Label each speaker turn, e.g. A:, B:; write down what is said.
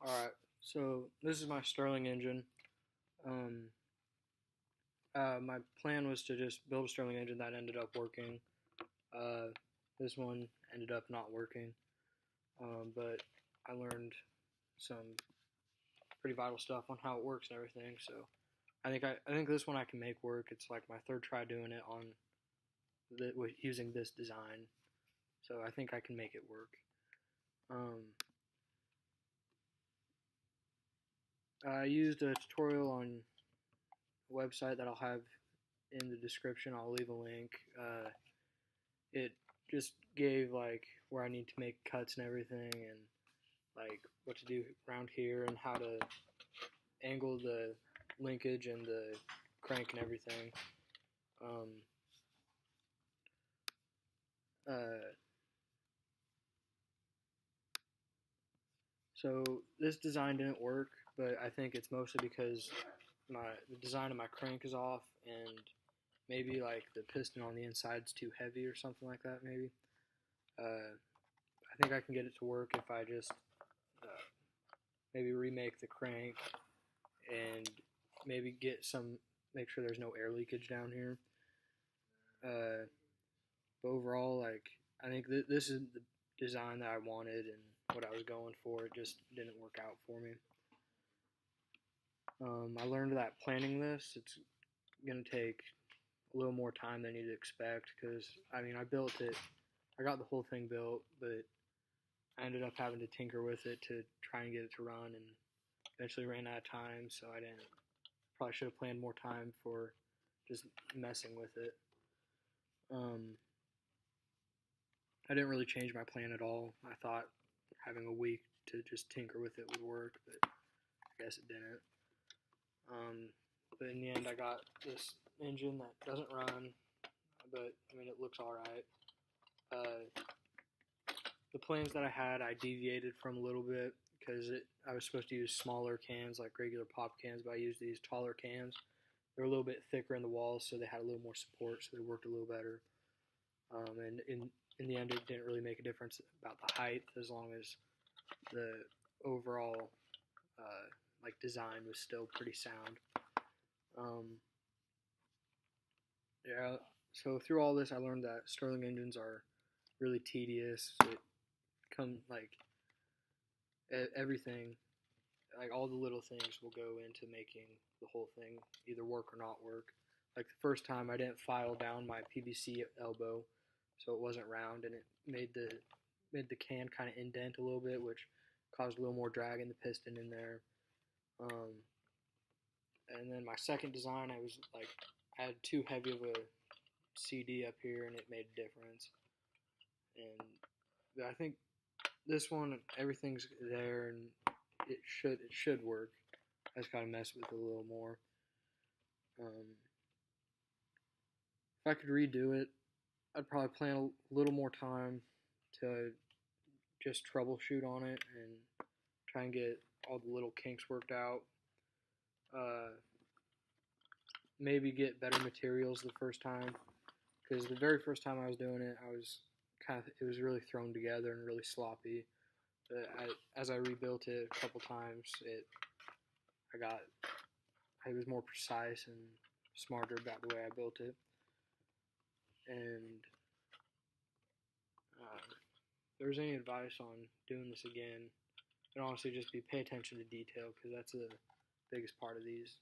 A: Alright, so this is my Stirling engine. Um, my plan was to just build a Stirling engine that ended up working. Uh, this one ended up not working, but I learned some pretty vital stuff on how it works and everything. So I think this one I can make work. It's like my third try doing it on using this design, so I think I can make it work. Um, I used a tutorial on a website that I'll have in the description. I'll leave a link. It just gave like where I need to make cuts and everything, and like what to do around here and how to angle the linkage and the crank and everything. Um, uh, so this design didn't work, but I think it's mostly because the design of my crank is off, and maybe like the piston on the inside is too heavy or something like that. Maybe I think I can get it to work if I just uh, maybe remake the crank and maybe make sure there's no air leakage down here. But overall, like I think this is the design that I wanted and what I was going for. It just didn't work out for me. I learned that planning this, it's gonna take a little more time than you'd expect, because I mean I built it, I got the whole thing built, but I ended up having to tinker with it to try and get it to run, and eventually ran out of time. So I didn't probably should have planned more time for just messing with it. Um, I didn't really change my plan at all. I thought having a week to just tinker with it would work, but I guess it didn't. But in the end, I got this engine that doesn't run, but I mean it looks all right. The plans that I had, I deviated from a little bit because I was supposed to use smaller cans like regular pop cans, but I used these taller cans. They're a little bit thicker in the walls, so they had a little more support, so they worked a little better. And in the end, it didn't really make a difference about the height, as long as the overall like design was still pretty sound. Um, yeah. So through all this, I learned that Stirling engines are really tedious. It come like everything, like all the little things will go into making the whole thing either work or not work. Like the first time, I didn't file down my PVC elbow, so it wasn't round, and it made the can kind of indent a little bit, which caused a little more drag in the piston in there. Um, and then my second design, I had too heavy of a CD up here, and it made a difference. And I think this one, everything's there, and it should work. I just gotta mess with it a little more. If I could redo it, I'd probably plan a little more time to just troubleshoot on it and try and get all the little kinks worked out. Uh, Maybe get better materials the first time, because the very first time I was doing it, it was really thrown together and really sloppy. But as I rebuilt it a couple times, I was more precise and smarter about the way I built it. And if there's any advice on doing this again, it'd honestly just be pay attention to detail, because that's the biggest part of these.